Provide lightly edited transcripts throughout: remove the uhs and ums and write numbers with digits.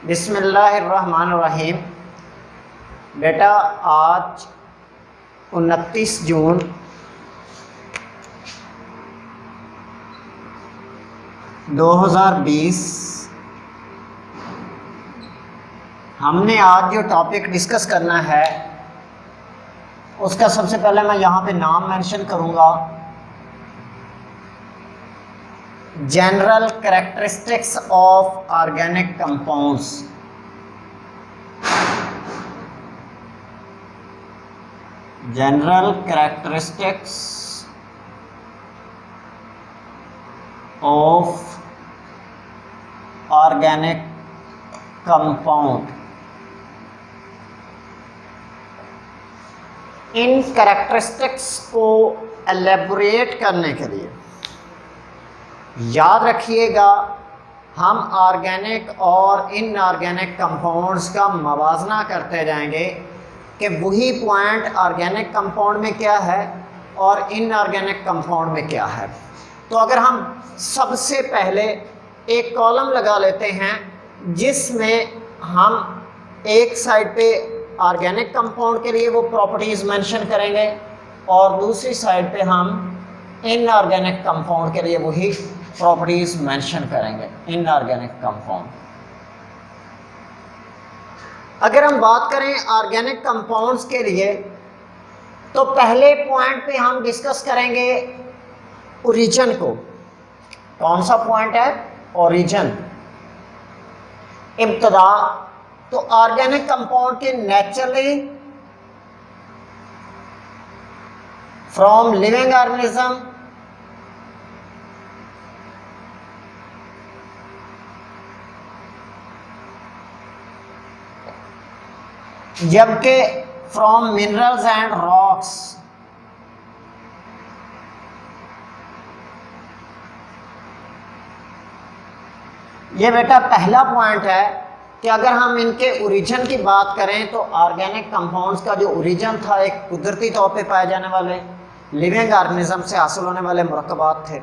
बिस्मिल्लाहिर्रहमानिर्रहीम। बेटा आज 29 जून 2020 हमने आज जो टॉपिक डिस्कस करना है उसका सबसे पहले मैं यहाँ पे नाम मेंशन करूँगा, general characteristics of organic compounds. General characteristics of organic compound. In characteristics को एलेबोरेट करने के लिए याद रखिएगा, हम ऑर्गेनिक और इनऑर्गेनिक कंपाउंड्स का मवाजना करते जाएंगे कि वही पॉइंट ऑर्गेनिक कंपाउंड में क्या है और इनऑर्गेनिक कंपाउंड में क्या है। तो अगर हम सबसे पहले एक कॉलम लगा लेते हैं जिसमें हम एक साइड पे ऑर्गेनिक कंपाउंड के लिए वो प्रॉपर्टीज़ मेंशन करेंगे और दूसरी साइड पे हम इनऑर्गेनिक कंपाउंड के लिए वही प्रॉपर्टीज़ मेंशन करेंगे, इनऑर्गेनिक कंपाउंड। अगर हम बात करें ऑर्गेनिक कंपाउंड्स के लिए तो पहले पॉइंट पे हम डिस्कस करेंगे ओरिजिन को। कौन सा पॉइंट है? ओरिजिन, इब्तदा। तो ऑर्गेनिक कंपाउंड के नेचुरली फ्रॉम लिविंग ऑर्गेनिज्म जबकि फ्रॉम मिनरल्स एंड रॉक्स। ये बेटा पहला पॉइंट है कि अगर हम इनके ओरिजिन की बात करें तो ऑर्गेनिक कंपाउंड्स का जो ओरिजिन था एक कुदरती तौर पे पाए जाने वाले लिविंग ऑर्गेनिज्म से हासिल होने वाले मरकबात थे,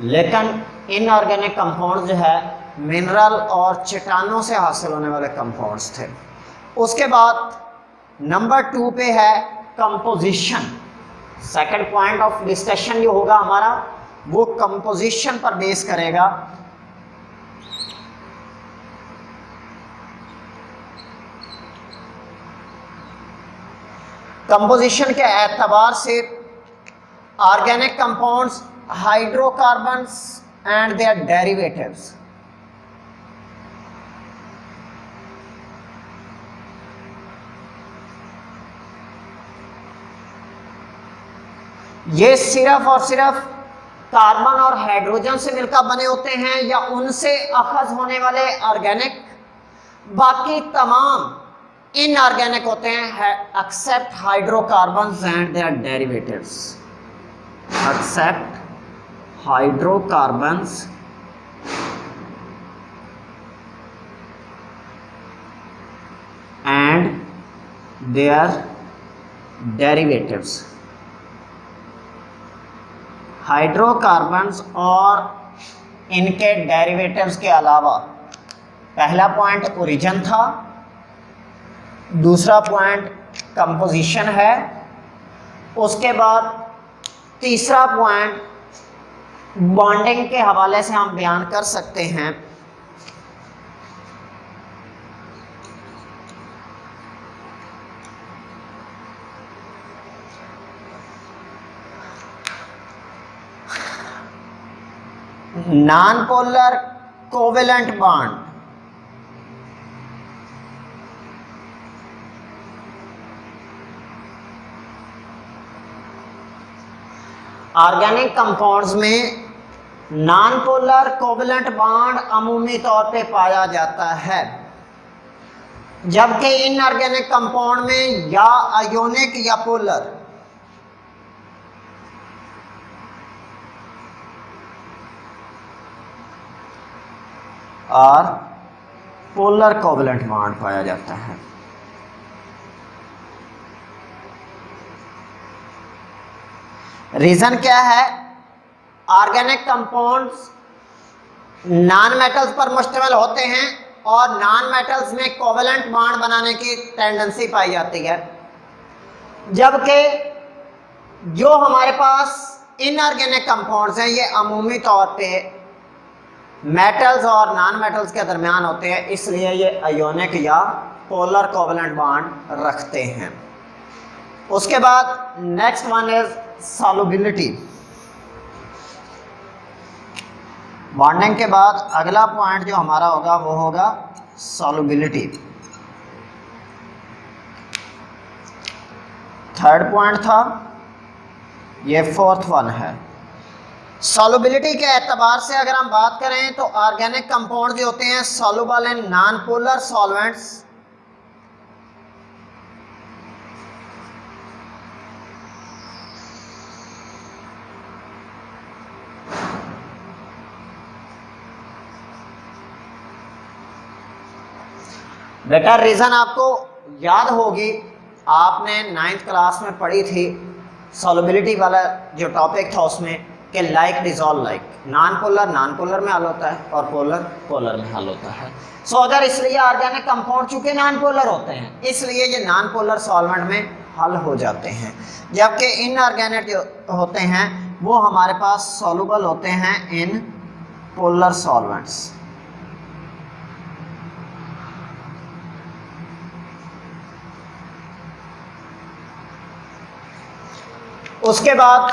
लेकिन इनऑर्गेनिक कंपाउंड जो है मिनरल और चट्टानों से हासिल होने वाले कंपाउंड्स थे। उसके बाद नंबर 2 पे है composition. Second point of discussion जो होगा हमारा वो कंपोजिशन पर बेस करेगा। कंपोजिशन के एतबार से organic compounds, hydrocarbons and their derivatives. ये सिर्फ और सिर्फ कार्बन और हाइड्रोजन से मिलकर बने होते हैं या उनसे अखज होने वाले ऑर्गेनिक बाकी तमाम इनऑर्गेनिक होते हैं except hydrocarbons and their derivatives. Except hydrocarbons and their derivatives. Hydrocarbons और इनके डेरिवेटिव्स के अलावा पहला पॉइंट ओरिजिन था, दूसरा पॉइंट कंपोजिशन है, उसके बाद तीसरा पॉइंट बॉन्डिंग के हवाले से हम बयान कर सकते हैं। Non polar covalent bond. Organic compounds में नॉन पोलर कोवेलेंट बॉन्ड अमूमी तौर पे पाया जाता है, जबकि इनऑर्गेनिक कंपाउंड में या आयोनिक या पोलर। और पोलर कोवेलेंट बॉन्ड पाया जाता है। रीजन क्या है? ऑर्गेनिक कंपाउंड्स नॉन मेटल्स पर मुश्तमिल होते हैं और नॉन मेटल्स में कोवेलेंट बॉन्ड बनाने की टेंडेंसी पाई जाती है, जबकि जो हमारे पास इनऑर्गेनिक कंपाउंड्स हैं ये अमूमी तौर पे मेटल्स और नॉन मेटल्स के दरमियान होते हैं, इसलिए ये आयोनिक या पोलर कोवेलेंट बॉन्ड रखते हैं। उसके बाद next one is solubility. Bonding के बाद अगला पॉइंट जो हमारा होगा वो होगा सॉल्युबिलिटी। थर्ड पॉइंट था, ये फोर्थ वन है। सॉल्युबिलिटी के एतबार से अगर हम बात करें तो ऑर्गेनिक कंपाउंड जो होते हैं soluble in non polar solvents, बेटा रीज़न आपको याद होगी, आपने 9th क्लास में पढ़ी थी सॉल्युबिलिटी वाला जो टॉपिक था उसमें कि like dissolve like, non polar में हल होता है और पोलर में हल होता है। सो अगर इसलिए ऑर्गेनिक कंपाउंड चूंकि नॉन पोलर होते हैं इसलिए ये नॉन पोलर सॉल्वेंट में हल हो जाते हैं, जबकि इनऑर्गेनिक जो होते हैं वो हमारे पास सॉल्युबल होते हैं इन पोलर सॉल्वेंट्स। उसके बाद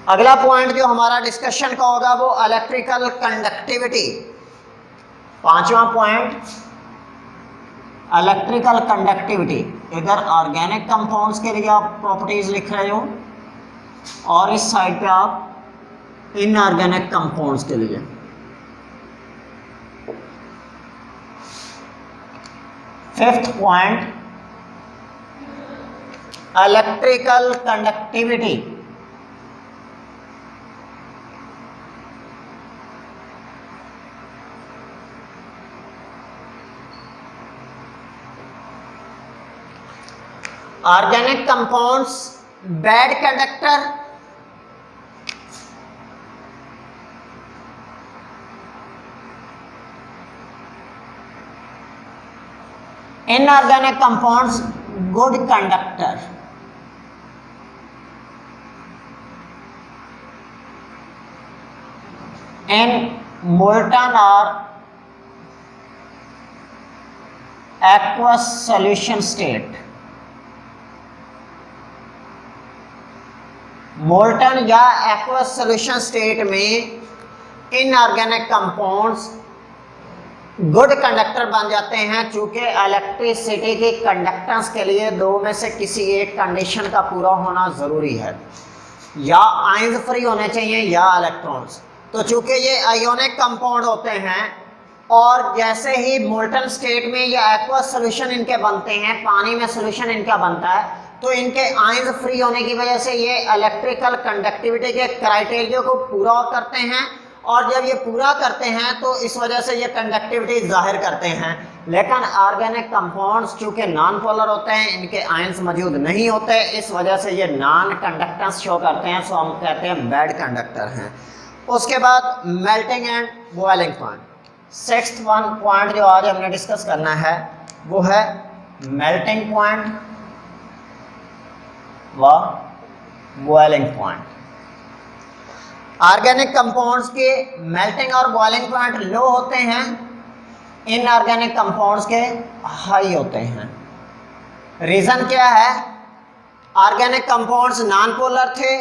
अगला पॉइंट जो हमारा डिस्कशन का होगा वो इलेक्ट्रिकल कंडक्टिविटी। पांचवा पॉइंट इलेक्ट्रिकल कंडक्टिविटी। इधर ऑर्गेनिक कंपाउंड्स के लिए आप प्रॉपर्टीज लिख रहे हो और इस साइड पे आप इनऑर्गेनिक कंपाउंड्स के लिए। Fifth point electrical conductivity. Organic compounds bad conductor, inorganic compounds good conductor. इन मोल्टन और एक्वस सॉल्यूशन स्टेट। मोल्टन या एक्वस सॉल्यूशन स्टेट में इनऑर्गेनिक कंपाउंड्स गुड कंडक्टर बन जाते हैं, चूंकि इलेक्ट्रिसिटी की कंडक्टेंस के लिए दो में से किसी एक कंडीशन का पूरा होना ज़रूरी है, या आयंस फ्री होने चाहिए या इलेक्ट्रॉन्स। तो चूंकि ये आयोनिक कंपाउंड होते हैं और जैसे ही मोल्टन स्टेट में या एक्वस सॉल्यूशन इनके बनते हैं, पानी में सॉल्यूशन इनका बनता है, तो इनके आयंस फ्री होने की वजह से ये इलेक्ट्रिकल कंडक्टिविटी के क्राइटेरिया को पूरा करते हैं, और जब ये पूरा करते हैं तो इस वजह से ये कंडक्टिविटी जाहिर करते हैं। लेकिन ऑर्गेनिक कंपाउंड्स चूँकि नॉन पोलर होते हैं, इनके आयंस मौजूद नहीं होते, इस वजह से ये नॉन कंडक्टेंस शो करते हैं, सो हम कहते हैं बैड कंडक्टर हैं। उसके बाद melting and boiling point. Sixth one point जो आज हमने डिस्कस करना है वो है मेल्टिंग पॉइंट व बॉइलिंग पॉइंट। ऑर्गेनिक कंपाउंड्स के मेल्टिंग और बॉइलिंग पॉइंट लो होते हैं, इनऑर्गेनिक कंपाउंड्स के हाई होते हैं। रीज़न क्या है? ऑर्गेनिक कंपाउंड्स नॉन पोलर थे,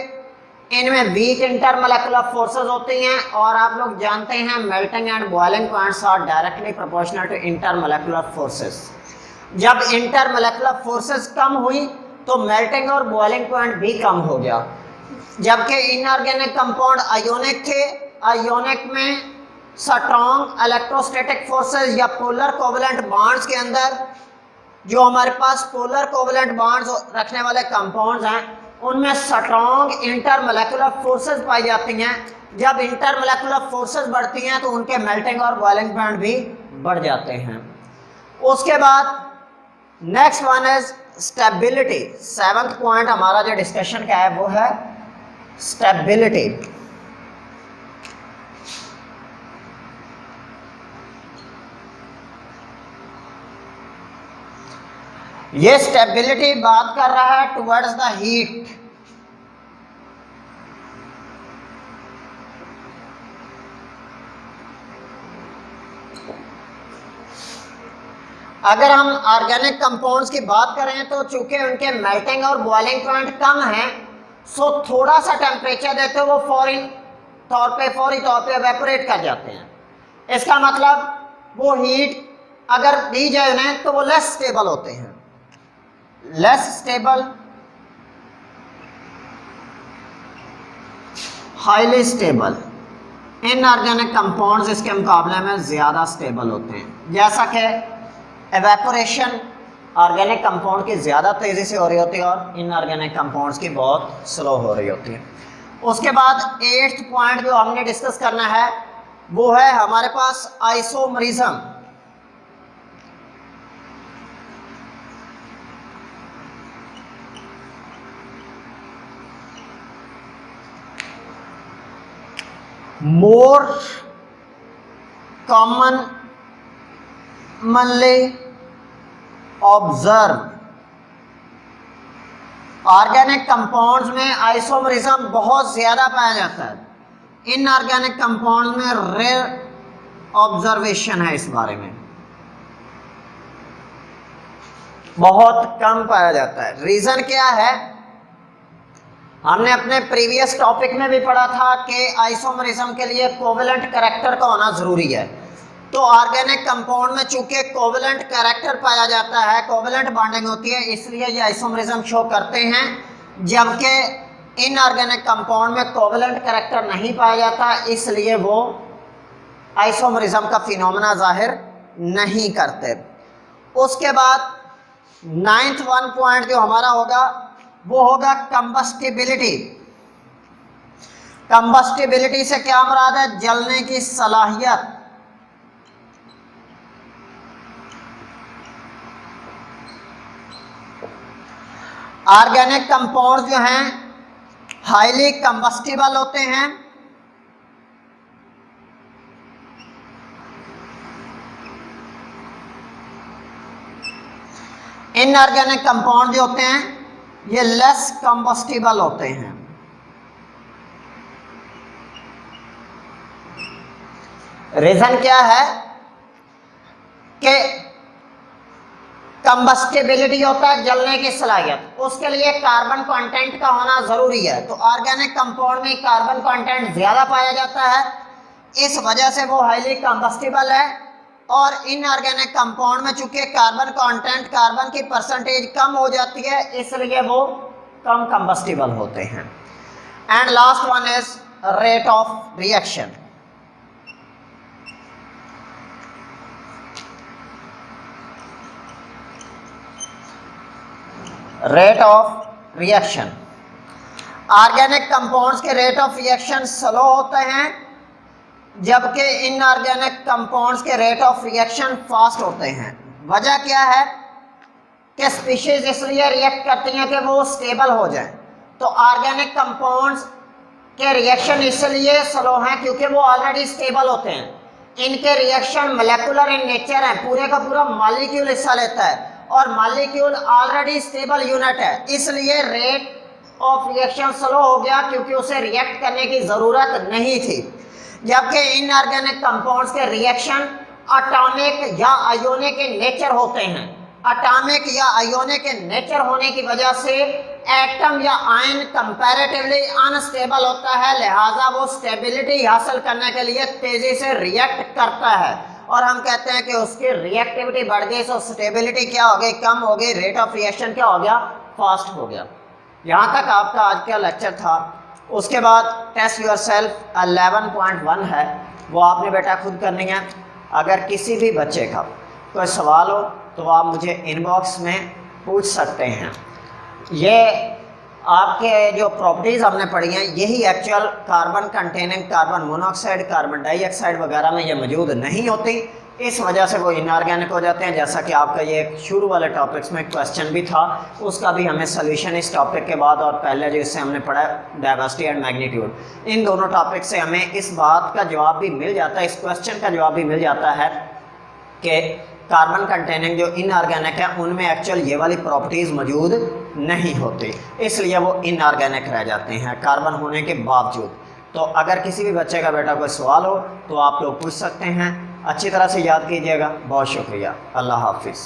इनमें वीक इंटरमोलेकुलर फोर्सेस होती हैं, और आप लोग जानते हैं melting and boiling points are directly proportional to intermolecular forces. जब इंटरमोलेकुलर फोर्सेस कम हुई तो मेल्टिंग और बॉइलिंग पॉइंट भी कम हो गया। जबकि इनऑर्गेनिक कंपाउंड आयोनिक थे, आयोनिक में स्ट्रॉन्ग इलेक्ट्रोस्टैटिक फोर्सेस या पोलर कोवेलेंट बॉन्ड्स के अंदर जो हमारे पास पोलर कोवेलेंट बॉन्ड्स रखने वाले कंपाउंड्स हैं उनमें स्ट्रॉन्ग इंटरमोलेकुलर फोर्सेस पाई जाती हैं। जब इंटरमोलेकुलर फोर्सेस बढ़ती हैं तो उनके मेल्टिंग और बॉइलिंग पॉइंट भी बढ़ जाते हैं। उसके बाद next one is stability. Seventh point हमारा जो डिस्कशन का है वो है स्टेबिलिटी। ये स्टेबिलिटी बात कर रहा है टुवर्ड्स द हीट। अगर हम ऑर्गेनिक कंपाउंड्स की बात करें तो चूंकि उनके मेल्टिंग और बॉइलिंग पॉइंट कम है, सो थोड़ा सा टेम्परेचर देते वो फौरी तौर पे एवेपोरेट कर जाते हैं। इसका मतलब वो हीट अगर दी जाए उन्हें तो वो लेस स्टेबल होते हैं, less stable, highly stable. Inorganic compounds इसके मुकाबले में ज़्यादा स्टेबल होते हैं, जैसा कि एवेपोरेशन ऑर्गेनिक कंपाउंड की ज़्यादा तेज़ी से हो रही होती है और इनऑर्गेनिक कंपाउंड्स की बहुत स्लो हो रही होती है। उसके बाद 8th पॉइंट जो हमने डिस्कस करना है वो है हमारे पास आइसोमरिज्म। मोर commonly observed, ऑर्गेनिक कंपाउंड्स में आइसोमरिज्म बहुत ज़्यादा पाया जाता है, इनऑर्गेनिक कंपाउंड्स में रेयर ऑब्जर्वेशन है, इस बारे में बहुत कम पाया जाता है। रीज़न क्या है? हमने अपने प्रीवियस टॉपिक में भी पढ़ा था कि आइसोमरिज्म के लिए कोवेलेंट कैरेक्टर का होना ज़रूरी है। तो ऑर्गेनिक कंपाउंड में चूंकि कोवेलेंट कैरेक्टर पाया जाता है, कोवेलेंट बॉन्डिंग होती है, इसलिए ये आइसोमरिज्म शो करते हैं, जबकि इनऑर्गेनिक कंपाउंड में कोवेलेंट कैरेक्टर नहीं पाया जाता, इसलिए वो आइसोमरिज्म का फिनोमेना जाहिर नहीं करते। उसके बाद 9th पॉइंट जो हमारा होगा वो होगा कंबस्टिबिलिटी। कंबस्टिबिलिटी से क्या मुराद है? जलने की सलाहियत। ऑर्गेनिक कंपाउंड जो हैं हाईली कंबस्टिबल होते हैं, इनऑर्गेनिक कंपाउंड जो होते हैं ये लेस कंबस्टिबल होते हैं। रीजन क्या है कि कंबस्टिबिलिटी होता है जलने की सलाहियत, उसके लिए कार्बन कंटेंट का होना जरूरी है। तो ऑर्गेनिक कंपाउंड में कार्बन कंटेंट ज्यादा पाया जाता है, इस वजह से वो हाईली कंबस्टिबल है। और इनऑर्गेनिक कंपाउंड में चूंकि कार्बन कंटेंट, कार्बन की परसेंटेज कम हो जाती है, इसलिए वो कम कंबस्टिबल होते हैं। And last one is rate of reaction. Rate of reaction, organic compounds के रेट ऑफ रिएक्शन स्लो होते हैं, जबकि इनऑर्गेनिक कंपाउंड्स के रेट ऑफ रिएक्शन फास्ट होते हैं। वजह क्या है कि स्पीशीज इसलिए रिएक्ट करती हैं कि वो स्टेबल हो जाए। तो ऑर्गेनिक कंपाउंड्स के रिएक्शन इसलिए स्लो हैं क्योंकि वो ऑलरेडी स्टेबल होते हैं, इनके रिएक्शन मोलेकुलर इन नेचर है, पूरे का पूरा मॉलिक्यूल हिस्सा लेता है और मॉलिक्यूल ऑलरेडी स्टेबल यूनिट है, इसलिए रेट ऑफ रिएक्शन स्लो हो गया क्योंकि उसे रिएक्ट करने की ज़रूरत नहीं थी। जबकि इनऑर्गेनिक कंपाउंड्स के रिएक्शन एटॉमिक या आयोनिक के नेचर होते हैं। एटॉमिक या आयोनिक के नेचर होने की वजह से एटम या आयन कंपैरेटिवली अनस्टेबल होता है, लिहाजा वो स्टेबिलिटी हासिल करने के लिए तेज़ी से रिएक्ट करता है और हम कहते हैं कि उसकी रिएक्टिविटी बढ़ गई, सो स्टेबिलिटी क्या हो गई? कम हो गई, रेट ऑफ रिएक्शन क्या हो गया? फास्ट हो गया। यहाँ तक आपका आज का लेक्चर था। उसके बाद टेस्ट योरसेल्फ 11.1 है, वो आपने बेटा खुद करनी है। अगर किसी भी बच्चे का कोई सवाल हो तो आप मुझे इनबॉक्स में पूछ सकते हैं। ये आपके जो प्रॉपर्टीज़ हमने पढ़ी हैं यही actual carbon containing carbon monoxide, carbon dioxide वगैरह में ये मौजूद नहीं होती, इस वजह से वो इनऑर्गेनिक हो जाते हैं। जैसा कि आपका ये शुरू वाले टॉपिक्स में क्वेश्चन भी था, उसका भी हमें सोल्यूशन इस टॉपिक के बाद और पहले जो इससे हमने पढ़ा डाइवर्सिटी एंड मैग्नीट्यूड, इन दोनों टॉपिक से हमें इस बात का जवाब भी मिल जाता है, इस क्वेश्चन का जवाब भी मिल जाता है कि कार्बन कंटेनिंग जो इनऑर्गेनिक है उनमें एक्चुअल ये वाली प्रॉपर्टीज़ मौजूद नहीं होती, इसलिए वो इनऑर्गेनिक रह जाते हैं कार्बन होने के बावजूद। तो अगर किसी भी बच्चे का बेटा कोई सवाल हो तो आप लोग पूछ सकते हैं। अच्छी तरह से याद कीजिएगा। बहुत शुक्रिया। अल्लाह हाफिज़।